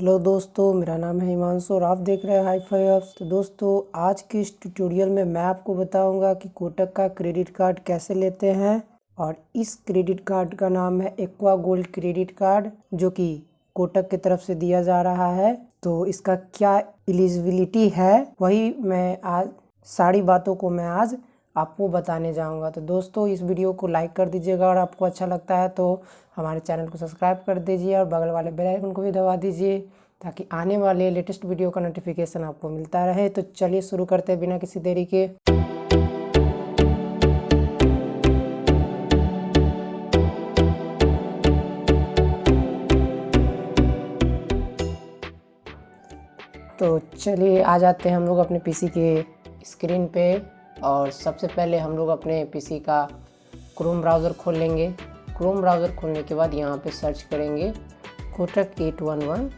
Hello दोस्तों, मेरा नाम है हिमांशु और आप देख रहे हैं हाई-फाई हब्स। तो दोस्तों, आज के इस ट्यूटोरियल में मैं आपको बताऊंगा कि कोटक का क्रेडिट कार्ड कैसे लेते हैं। और इस क्रेडिट कार्ड का नाम है एक्वा गोल्ड क्रेडिट कार्ड, जो कि कोटक की तरफ से दिया जा रहा है। तो इसका क्या एलिजिबिलिटी है, वही मैं आज सारी बातों को मैं आज आपको बताने जाऊंगा। तो दोस्तों, इस वीडियो को लाइक कर दीजिएगा और आपको अच्छा लगता है तो हमारे चैनल को सब्सक्राइब कर दीजिए और बगल वाले बेल आइकन को भी दबा दीजिए, ताकि आने वाले लेटेस्ट वीडियो का नोटिफिकेशन आपको मिलता रहे। तो चलिए शुरू करते हैं बिना किसी देरी के। तो चलिए आ जाते हैं हम लोग अपने पीसी के स्क्रीन पे। और सबसे पहले हम लोग अपने पीसी का क्रोम ब्राउज़र खोल लेंगे। क्रोम ब्राउज़र खोलने के बाद यहाँ पे सर्च करेंगे कोटक 811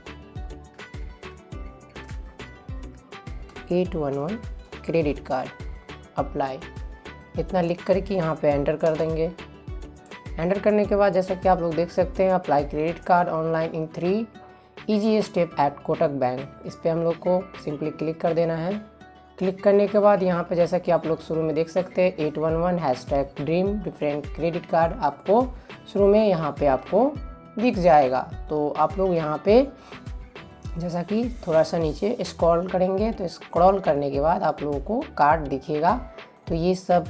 क्रेडिट कार्ड अप्लाई, इतना लिख कर के यहाँ पे एंटर कर देंगे। एंटर करने के बाद जैसा कि आप लोग देख सकते हैं, apply credit card online in 3 easy step at Kotak bank. इस पर हम लोग को सिंपली क्लिक कर देना है। क्लिक करने के बाद यहाँ पे जैसा कि आप लोग शुरू में देख सकते हैं 811 #ड्रीम डिफरेंट क्रेडिट कार्ड आपको शुरू में यहाँ पे आपको दिख जाएगा। तो आप लोग यहाँ पे जैसा कि थोड़ा सा नीचे स्क्रॉल करेंगे तो स्क्रॉल करने के बाद आप लोगों को कार्ड दिखेगा। तो ये सब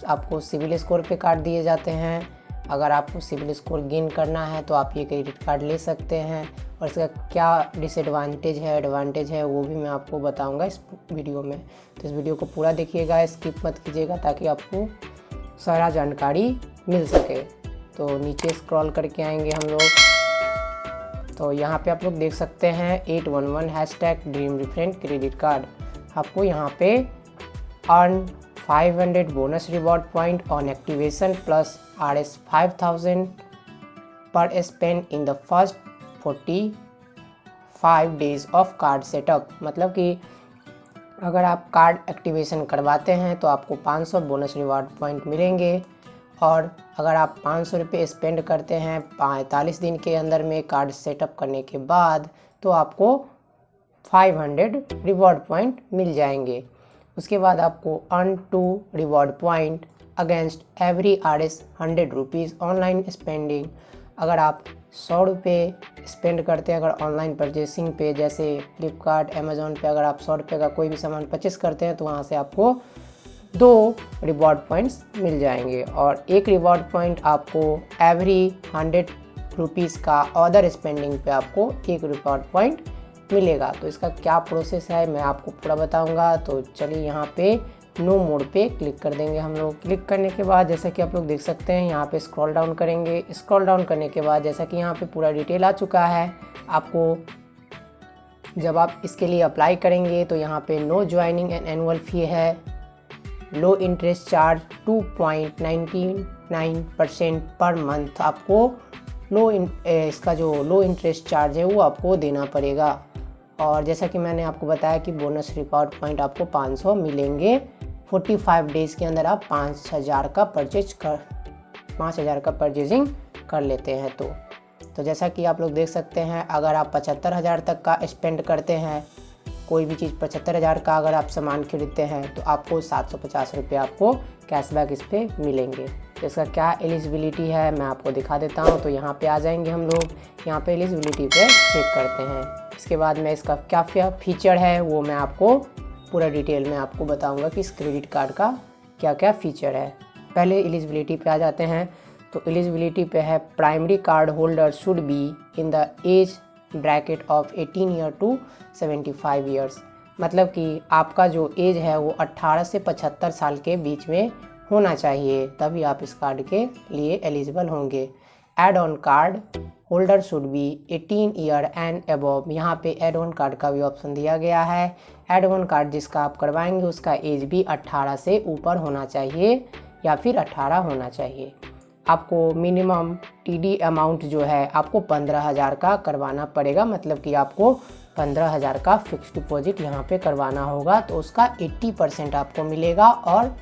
आपको सिविल स्कोर पे कार्ड दिए जाते हैं। अगर आपको सिविल स्कोर गेन करना है तो आप ये क्रेडिट कार्ड ले सकते हैं। और इसका क्या डिसएडवांटेज है, एडवांटेज है, वो भी मैं आपको बताऊंगा इस वीडियो में। तो इस वीडियो को पूरा देखिएगा, स्किप मत कीजिएगा, ताकि आपको सारा जानकारी मिल सके। तो नीचे स्क्रॉल करके आएंगे हम लोग। तो यहाँ पे आप लोग देख सकते हैं 811 #ड्रीम डिफरेंट क्रेडिट कार्ड। आपको यहाँ पे earn 500 bonus reward point on activation plus RS 5000 पर spend in the first 45 days of card setup. मतलब कि अगर आप कार्ड एक्टिवेशन करवाते हैं तो आपको 500 बोनस रिवॉर्ड पॉइंट मिलेंगे। और अगर आप 500 रुपये स्पेंड करते हैं 45 दिन के अंदर में कार्ड सेटअप करने के बाद, तो आपको 500 रिवॉर्ड पॉइंट मिल जाएंगे। उसके बाद आपको earn 2 reward point against every RS 100 rupees online spending. अगर आप 100 रुपये स्पेंड करते हैं अगर ऑनलाइन परचेसिंग पे, जैसे फ्लिपकार्ट, अमेज़ॉन पे, अगर आप 100 रुपये का कोई भी सामान परचेस करते हैं तो वहाँ से आपको 2 रिवॉर्ड पॉइंट्स मिल जाएंगे। और 1 रिवॉर्ड पॉइंट आपको एवरी 100 रुपीज़ का अदर स्पेंडिंग पे आपको 1 रिवॉर्ड पॉइंट मिलेगा। तो इसका क्या प्रोसेस है मैं आपको पूरा बताऊंगा। तो चलिए यहाँ पे नो मोड पे क्लिक कर देंगे हम लोग। क्लिक करने के बाद जैसा कि आप लोग देख सकते हैं यहाँ पे स्क्रॉल डाउन करेंगे। स्क्रॉल डाउन करने के बाद जैसा कि यहाँ पे पूरा डिटेल आ चुका है। आपको जब आप इसके लिए अप्लाई करेंगे तो यहाँ पे no joining and annual fee है, low interest charge 2.99% per month. आपको इसका जो लो इंटरेस्ट चार्ज है वो आपको देना पड़ेगा। और जैसा कि मैंने आपको बताया कि बोनस रिवॉर्ड पॉइंट आपको 500 मिलेंगे 45 डेज़ के अंदर आप 5000 का परचेजिंग कर लेते हैं। तो जैसा कि आप लोग देख सकते हैं, अगर आप 75,000 तक का स्पेंड करते हैं, कोई भी चीज़ 75,000 का अगर आप सामान खरीदते हैं तो आपको 750 रुपये आपको कैशबैक इस पर मिलेंगे। तो इसका क्या एलिजिबिलिटी है मैं आपको दिखा देता हूं। तो यहाँ पे आ जाएंगे हम लोग, यहाँ पे एलिजिबिलिटी पे चेक करते हैं। इसके बाद मैं इसका क्या फीचर है वो मैं आपको पूरा डिटेल में आपको बताऊंगा कि इस क्रेडिट कार्ड का क्या क्या फ़ीचर है। पहले एलिजिबिलिटी पे आ जाते हैं। तो एलिजिबिलिटी पे है primary card holder should be in the age bracket of 18 year to 75 years. मतलब कि आपका जो एज है वो 18 से 75 साल के बीच में होना चाहिए, तभी आप इस कार्ड के लिए एलिजिबल होंगे। Add on card holder should be 18 year and above. यहाँ पे एड ऑन कार्ड का भी ऑप्शन दिया गया है। एड ऑन कार्ड जिसका आप करवाएंगे उसका एज भी 18 से ऊपर होना चाहिए या फिर 18 होना चाहिए। आपको मिनिमम TD अमाउंट जो है आपको 15,000 का करवाना पड़ेगा। मतलब कि आपको 15,000 का फिक्स डिपॉजिट यहाँ पे करवाना होगा। तो उसका 80% आपको मिलेगा और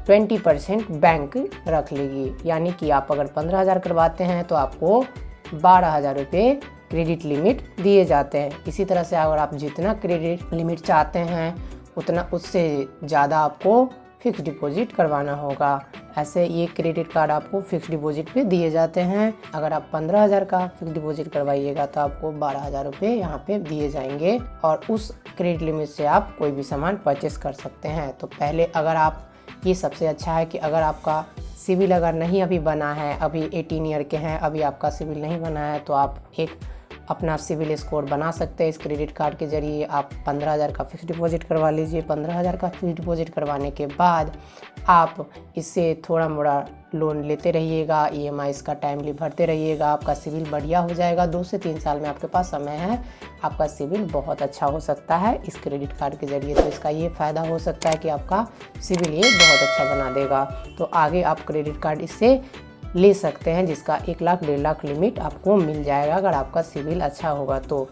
20% बैंक रख लेगी। यानी कि आप अगर 15,000 करवाते हैं तो आपको 12,000 रुपये क्रेडिट लिमिट दिए जाते हैं। इसी तरह से अगर आप जितना क्रेडिट लिमिट चाहते हैं उतना उससे ज़्यादा आपको फिक्स डिपॉजिट करवाना होगा। ऐसे ये क्रेडिट कार्ड आपको फिक्स डिपॉजिट पे दिए जाते हैं। अगर आप 15,000 का फिक्स डिपॉजिट करवाइएगा तो आपको 12,000 रुपये यहाँ पे दिए जाएंगे और उस क्रेडिट लिमिट से आप कोई भी सामान परचेस कर सकते हैं। तो पहले अगर आप, ये सबसे अच्छा है कि अगर आपका सिविल अगर नहीं अभी बना है, अभी 18 ईयर के हैं, अभी आपका सिविल नहीं बना है, तो आप एक अपना सिविल स्कोर बना सकते हैं। इस क्रेडिट कार्ड के ज़रिए आप 15,000 का फिक्स डिपॉजिट करवा लीजिए। 15,000 का फिक्स डिपॉजिट करवाने के बाद आप इससे थोड़ा मोड़ा लोन लेते रहिएगा, EMI का टाइमली भरते रहिएगा। आपका सिविल बढ़िया हो जाएगा। 2 से 3 साल में आपके पास समय है, आपका सिविल बहुत अच्छा हो सकता है इस क्रेडिट कार्ड के ज़रिए। तो इसका ये फ़ायदा हो सकता है कि आपका सिविल ये बहुत अच्छा बना देगा। तो आगे आप क्रेडिट कार्ड इससे ले सकते हैं, जिसका 1 लाख 1.5 लाख लिमिट आपको मिल जाएगा अगर आपका सिविल अच्छा होगा तो।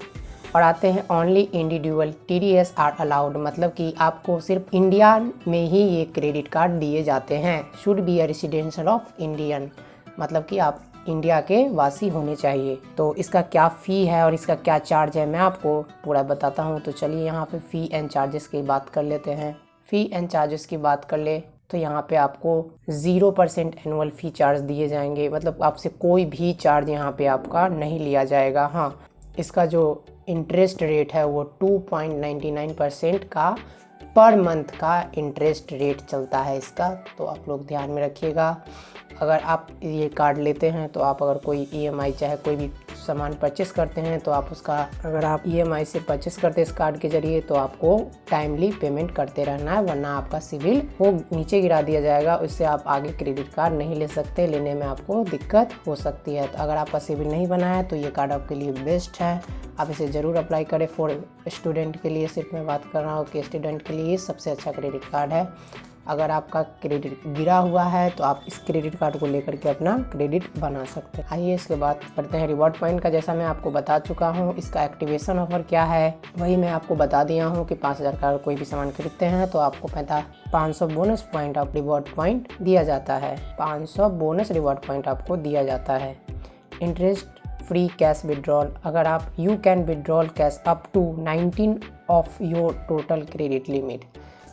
और आते हैं only individual TDS are allowed, मतलब कि आपको सिर्फ इंडिया में ही ये क्रेडिट कार्ड दिए जाते हैं। Should be a residential of Indian, मतलब कि आप इंडिया के वासी होने चाहिए। तो इसका क्या फ़ी है और इसका क्या चार्ज है मैं आपको पूरा बताता हूँ। तो चलिए यहाँ पे फ़ी एंड चार्जेस की बात कर लेते हैं। फ़ी एंड चार्जेस की बात कर ले तो यहाँ पे आपको 0% एनुअल फ़ी चार्ज दिए जाएंगे, मतलब आपसे कोई भी चार्ज यहाँ पे आपका नहीं लिया जाएगा। हाँ, इसका जो इंटरेस्ट रेट है वो 2.99% का पर मंथ का इंटरेस्ट रेट चलता है इसका, तो आप लोग ध्यान में रखिएगा। अगर आप ये कार्ड लेते हैं तो आप अगर कोई EMI चाहे कोई भी सामान परचेस करते हैं तो आप उसका, अगर आप EMI से परचेस करते हैं इस कार्ड के ज़रिए तो आपको टाइमली पेमेंट करते रहना है, वरना आपका सिविल वो नीचे गिरा दिया जाएगा। उससे आप आगे क्रेडिट कार्ड नहीं ले सकते, लेने में आपको दिक्कत हो सकती है। तो अगर आपका सिविल नहीं बना है तो ये कार्ड आपके लिए बेस्ट है, आप इसे ज़रूर अप्लाई करें। फॉर स्टूडेंट के लिए सिर्फ मैं बात कर रहा हूँ कि स्टूडेंट के लिए सबसे अच्छा क्रेडिट कार्ड है। अगर आपका क्रेडिट गिरा हुआ है तो आप इस क्रेडिट कार्ड को लेकर के अपना क्रेडिट बना सकते हैं। आइए इसके बाद करते हैं रिवॉर्ड पॉइंट का। जैसा मैं आपको बता चुका हूँ इसका एक्टिवेशन ऑफर क्या है वही मैं आपको बता दिया हूँ कि 5,000 का कोई भी सामान खरीदते हैं तो आपको 500 bonus point of reward point दिया जाता है। 500 बोनस रिवॉर्ड पॉइंट आपको दिया जाता है। इंटरेस्ट फ्री कैश विड्रॉल, अगर आप you can withdrawal cash up to 19 of your total credit limit,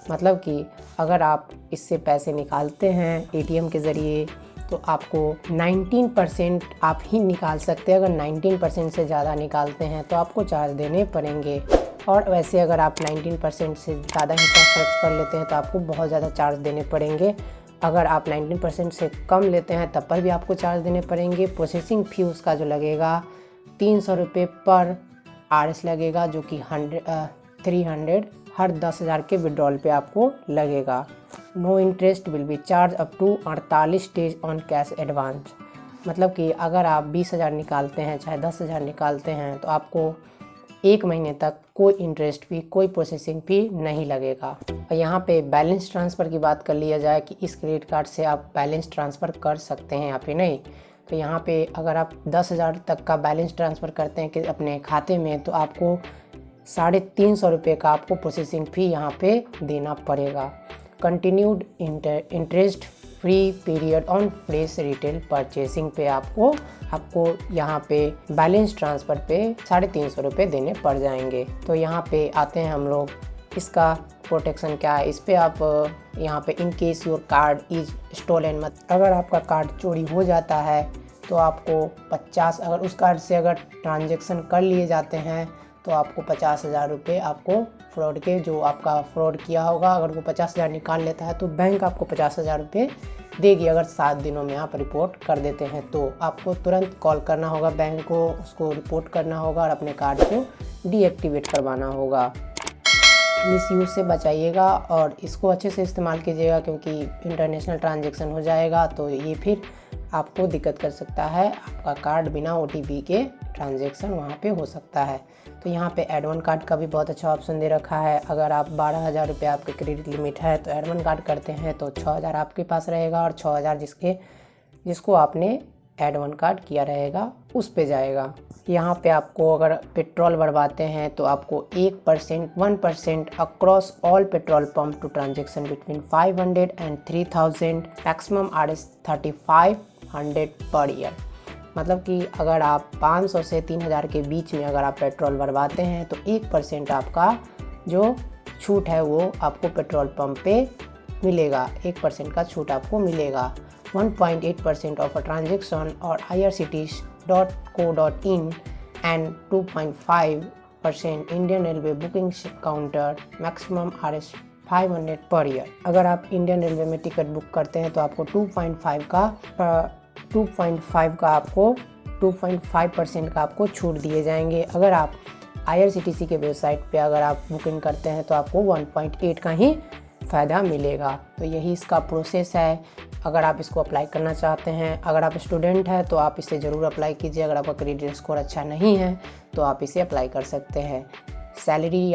मतलब कि अगर आप इससे पैसे निकालते हैं ATM के ज़रिए तो आपको 19% आप ही निकाल सकते हैं। अगर 19% से ज़्यादा निकालते हैं तो आपको चार्ज देने पड़ेंगे, और वैसे अगर आप 19% से ज़्यादा हिस्सा खर्च कर लेते हैं तो आपको बहुत ज़्यादा चार्ज देने पड़ेंगे। अगर आप 19% से कम लेते हैं तब पर भी आपको चार्ज देने पड़ेंगे। प्रोसेसिंग फ़ी उसका जो लगेगा 300 रुपये पर RS लगेगा, जो कि 300 हर 10,000 के विड्रॉल पे आपको लगेगा। No interest will be charge up to 48 days on cash advance, मतलब कि अगर आप 20,000 निकालते हैं चाहे 10,000 निकालते हैं तो आपको 1 महीने तक कोई इंटरेस्ट फी, कोई प्रोसेसिंग फ़ी नहीं लगेगा। और यहाँ पे बैलेंस ट्रांसफ़र की बात कर लिया जाए कि इस क्रेडिट कार्ड से आप बैलेंस ट्रांसफ़र कर सकते हैं या फिर नहीं, तो यहाँ पे अगर आप 10,000 तक का बैलेंस ट्रांसफ़र करते हैं कि अपने खाते में तो आपको 350 रुपये का आपको प्रोसेसिंग फ़ी यहाँ पे देना पड़ेगा। Continued interest free period on fresh retail purchasing पे आपको यहाँ पे बैलेंस ट्रांसफ़र पे 350 रुपये देने पड़ जाएंगे। तो यहाँ पे आते हैं हम लोग, इसका प्रोटेक्शन क्या है। इस पर आप यहाँ पे in case your card is stolen, मत अगर आपका कार्ड चोरी हो जाता है तो आपको 50, अगर उस कार्ड से अगर ट्रांजेक्शन कर लिए जाते हैं तो आपको 50,000 रुपये आपको फ्रॉड के, जो आपका फ्रॉड किया होगा अगर वो 50,000 निकाल लेता है तो बैंक आपको 50,000 रुपये देगी। अगर 7 दिनों में आप रिपोर्ट कर देते हैं तो आपको तुरंत कॉल करना होगा बैंक को, उसको रिपोर्ट करना होगा और अपने कार्ड को डीएक्टिवेट करवाना होगा। मिसयूज़ से बचाइएगा और इसको अच्छे से इस्तेमाल कीजिएगा, क्योंकि इंटरनेशनल ट्रांजैक्शन हो जाएगा तो ये फिर आपको दिक्कत कर सकता है। आपका कार्ड बिना OTP के ट्रांजैक्शन वहाँ पे हो सकता है। तो यहाँ पे एड-ऑन कार्ड का भी बहुत अच्छा ऑप्शन दे रखा है। अगर आप 12,000 रुपये आपके क्रेडिट लिमिट है तो एड-ऑन कार्ड करते हैं तो 6,000 आपके पास रहेगा, और 6,000 जिसको आपने एड-ऑन कार्ड किया रहेगा उस पे जाएगा। यहाँ पे आपको अगर पेट्रोल भरवाते हैं तो आपको 1% across all petrol pump to transaction between 500 and 3,000, maximum RS 3,500 per year. मतलब कि अगर आप 500 से 3000 के बीच में अगर आप पेट्रोल भरवाते हैं तो 1% आपका जो छूट है वो आपको पेट्रोल पंप पे मिलेगा, 1% का छूट आपको मिलेगा। 1.8% ऑफ अ ट्रांजेक्शन और irctc.co.in and 2.5% Indian railway booking counter, maximum RS 500 per year. अगर आप इंडियन रेलवे में टिकट बुक करते हैं तो आपको 2.5 का 2.5% का आपको छूट दिए जाएंगे। अगर आप IRCTC के वेबसाइट पे अगर आप बुकिंग करते हैं तो आपको 1.8 का ही फ़ायदा मिलेगा। तो यही इसका प्रोसेस है। अगर आप इसको अप्लाई करना चाहते हैं, अगर आप स्टूडेंट हैं तो आप इसे ज़रूर अप्लाई कीजिए। अगर आपका क्रेडिट स्कोर अच्छा नहीं है तो आप इसे अप्लाई कर सकते हैं। सैलरी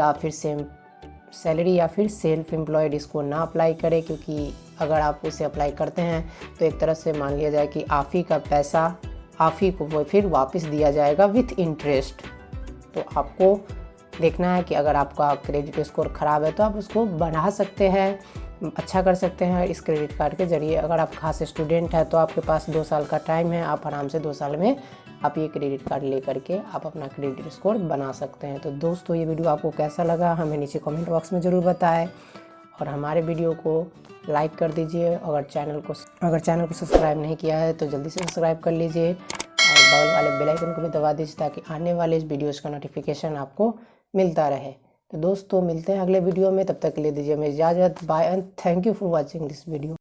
या फिर सेल्फ एम्प्लॉयड इसको ना अप्लाई करें, क्योंकि अगर आप इसे अप्लाई करते हैं तो एक तरह से मान लिया जाए कि आप ही का पैसा आप ही को वो फिर वापस दिया जाएगा विथ इंटरेस्ट। तो आपको देखना है कि अगर आपका क्रेडिट स्कोर ख़राब है तो आप उसको बढ़ा सकते हैं, अच्छा कर सकते हैं इस क्रेडिट कार्ड के ज़रिए। अगर आप खास स्टूडेंट हैं तो आपके पास 2 साल का टाइम है, आप आराम से 2 साल में आप ये क्रेडिट कार्ड ले करके आप अपना क्रेडिट स्कोर बना सकते हैं। तो दोस्तों ये वीडियो आपको कैसा लगा हमें नीचे कमेंट बॉक्स में ज़रूर बताएं और हमारे वीडियो को लाइक कर दीजिए। अगर चैनल को सब्सक्राइब नहीं किया है तो जल्दी से सब्सक्राइब कर लीजिए और बगल वाले बेल आइकन को भी दबा दीजिए ताकि आने वाले इस वीडियोज़ का नोटिफिकेशन आपको मिलता रहे। तो दोस्तों मिलते हैं अगले वीडियो में, तब तक के लिए दीजिए हमें इजाज़त। Bye and thank you for watching this video.